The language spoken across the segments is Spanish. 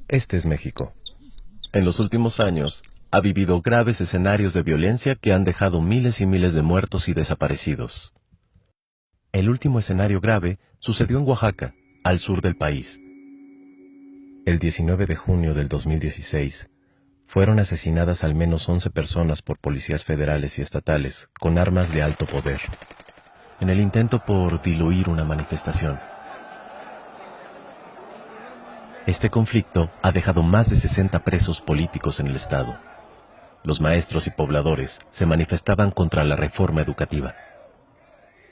Este es México. En los últimos años, ha vivido graves escenarios de violencia que han dejado miles y miles de muertos y desaparecidos. El último escenario grave sucedió en Oaxaca, al sur del país. El 19 de junio del 2016, fueron asesinadas al menos 11 personas por policías federales y estatales con armas de alto poder, en el intento por diluir una manifestación. Este conflicto ha dejado más de 60 presos políticos en el estado. Los maestros y pobladores se manifestaban contra la reforma educativa,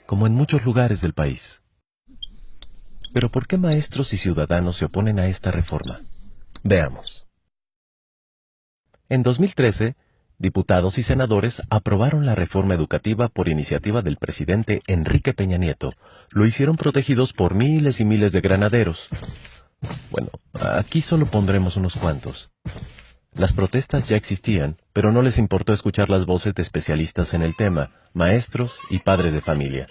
como en muchos lugares del país. Pero ¿por qué maestros y ciudadanos se oponen a esta reforma? Veamos. En 2013, diputados y senadores aprobaron la reforma educativa por iniciativa del presidente Enrique Peña Nieto. Lo hicieron protegidos por miles y miles de granaderos. Bueno, aquí solo pondremos unos cuantos. Las protestas ya existían, pero no les importó escuchar las voces de especialistas en el tema, maestros y padres de familia.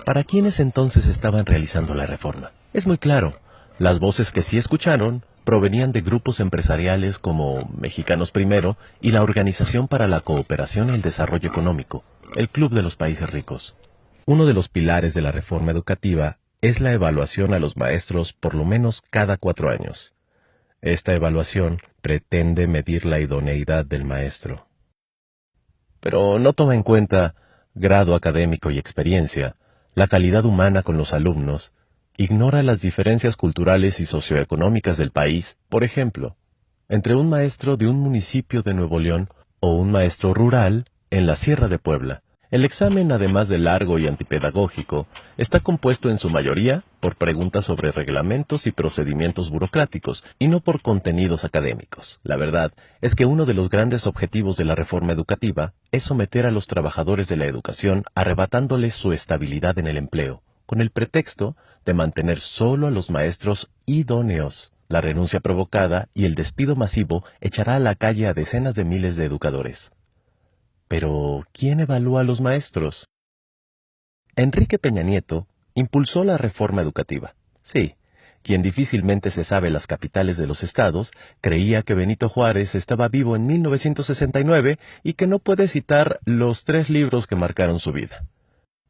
¿Para quiénes entonces estaban realizando la reforma? Es muy claro, las voces que sí escucharon provenían de grupos empresariales como Mexicanos Primero y la Organización para la Cooperación y el Desarrollo Económico, el Club de los Países Ricos. Uno de los pilares de la reforma educativa es la evaluación a los maestros por lo menos cada 4 años. Esta evaluación pretende medir la idoneidad del maestro. Pero no toma en cuenta grado académico y experiencia, la calidad humana con los alumnos, ignora las diferencias culturales y socioeconómicas del país, por ejemplo, entre un maestro de un municipio de Nuevo León o un maestro rural en la Sierra de Puebla. El examen, además de largo y antipedagógico, está compuesto en su mayoría por preguntas sobre reglamentos y procedimientos burocráticos, y no por contenidos académicos. La verdad es que uno de los grandes objetivos de la reforma educativa es someter a los trabajadores de la educación arrebatándoles su estabilidad en el empleo, con el pretexto de mantener solo a los maestros idóneos. La renuncia provocada y el despido masivo echará a la calle a decenas de miles de educadores. Pero, ¿quién evalúa a los maestros? Enrique Peña Nieto impulsó la reforma educativa. Sí, quien difícilmente se sabe las capitales de los estados, creía que Benito Juárez estaba vivo en 1969 y que no puede citar los 3 libros que marcaron su vida.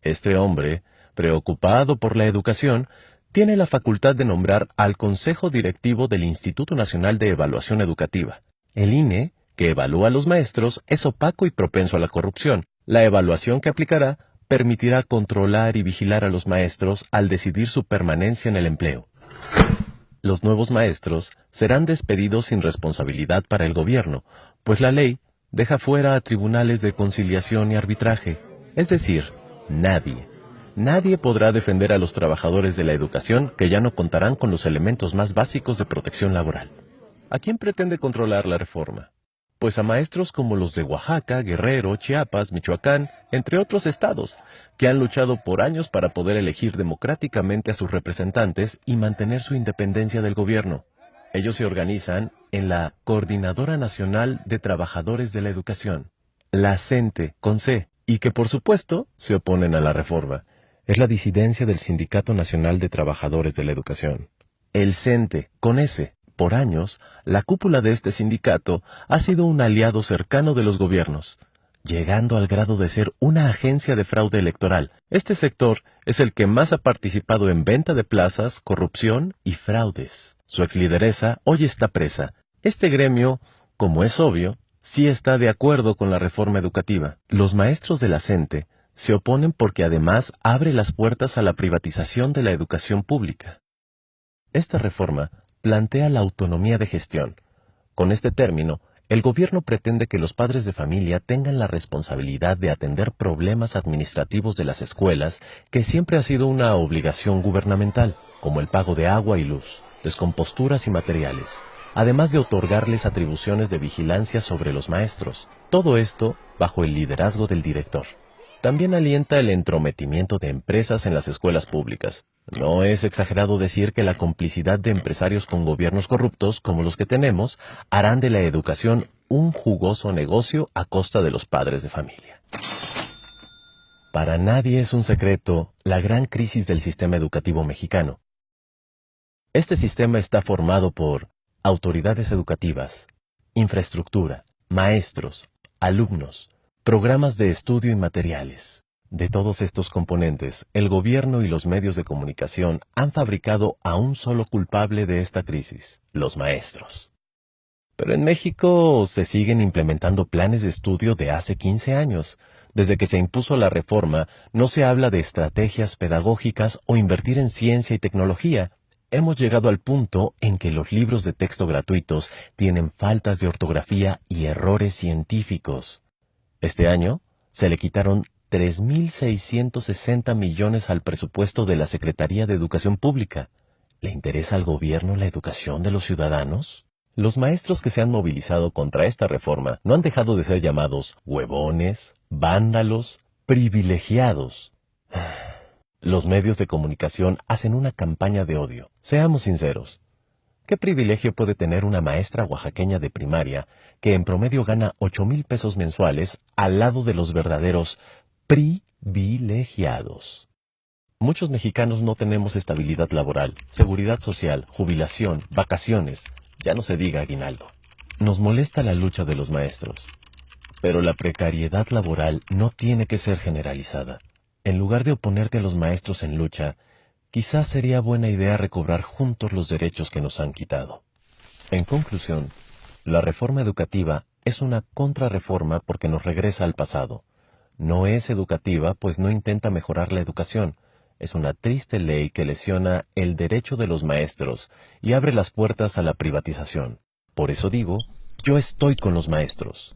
Este hombre, preocupado por la educación, tiene la facultad de nombrar al Consejo Directivo del Instituto Nacional de Evaluación Educativa. El INE, que evalúa a los maestros, es opaco y propenso a la corrupción. La evaluación que aplicará permitirá controlar y vigilar a los maestros al decidir su permanencia en el empleo. Los nuevos maestros serán despedidos sin responsabilidad para el gobierno, pues la ley deja fuera a tribunales de conciliación y arbitraje. Es decir, nadie podrá defender a los trabajadores de la educación que ya no contarán con los elementos más básicos de protección laboral. ¿A quién pretende controlar la reforma? Pues a maestros como los de Oaxaca, Guerrero, Chiapas, Michoacán, entre otros estados, que han luchado por años para poder elegir democráticamente a sus representantes y mantener su independencia del gobierno. Ellos se organizan en la Coordinadora Nacional de Trabajadores de la Educación, la CENTE, con C, y que por supuesto se oponen a la reforma. Es la disidencia del Sindicato Nacional de Trabajadores de la Educación, el CENTE, con S. Por años, la cúpula de este sindicato ha sido un aliado cercano de los gobiernos, llegando al grado de ser una agencia de fraude electoral. Este sector es el que más ha participado en venta de plazas, corrupción y fraudes. Su exlideresa hoy está presa. Este gremio, como es obvio, sí está de acuerdo con la reforma educativa. Los maestros de la CENTE se oponen porque además abre las puertas a la privatización de la educación pública. Esta reforma plantea la autonomía de gestión. Con este término, el gobierno pretende que los padres de familia tengan la responsabilidad de atender problemas administrativos de las escuelas, que siempre ha sido una obligación gubernamental, como el pago de agua y luz, descomposturas y materiales, además de otorgarles atribuciones de vigilancia sobre los maestros. Todo esto bajo el liderazgo del director. También alienta el entrometimiento de empresas en las escuelas públicas. No es exagerado decir que la complicidad de empresarios con gobiernos corruptos, como los que tenemos, harán de la educación un jugoso negocio a costa de los padres de familia. Para nadie es un secreto la gran crisis del sistema educativo mexicano. Este sistema está formado por autoridades educativas, infraestructura, maestros, alumnos, programas de estudio y materiales. De todos estos componentes, el gobierno y los medios de comunicación han fabricado a un solo culpable de esta crisis: los maestros. Pero en México se siguen implementando planes de estudio de hace 15 años. Desde que se impuso la reforma, no se habla de estrategias pedagógicas o invertir en ciencia y tecnología. Hemos llegado al punto en que los libros de texto gratuitos tienen faltas de ortografía y errores científicos. Este año se le quitaron 3.660 millones al presupuesto de la Secretaría de Educación Pública. ¿Le interesa al gobierno la educación de los ciudadanos? Los maestros que se han movilizado contra esta reforma no han dejado de ser llamados huevones, vándalos, privilegiados. Los medios de comunicación hacen una campaña de odio. Seamos sinceros. ¿Qué privilegio puede tener una maestra oaxaqueña de primaria que en promedio gana 8,000 pesos mensuales al lado de los verdaderos privilegiados? Muchos mexicanos no tenemos estabilidad laboral, seguridad social, jubilación, vacaciones, ya no se diga aguinaldo. Nos molesta la lucha de los maestros, pero la precariedad laboral no tiene que ser generalizada. En lugar de oponerte a los maestros en lucha, quizás sería buena idea recobrar juntos los derechos que nos han quitado. En conclusión, la reforma educativa es una contrarreforma porque nos regresa al pasado. No es educativa, pues no intenta mejorar la educación. Es una triste ley que lesiona el derecho de los maestros y abre las puertas a la privatización. Por eso digo, yo estoy con los maestros.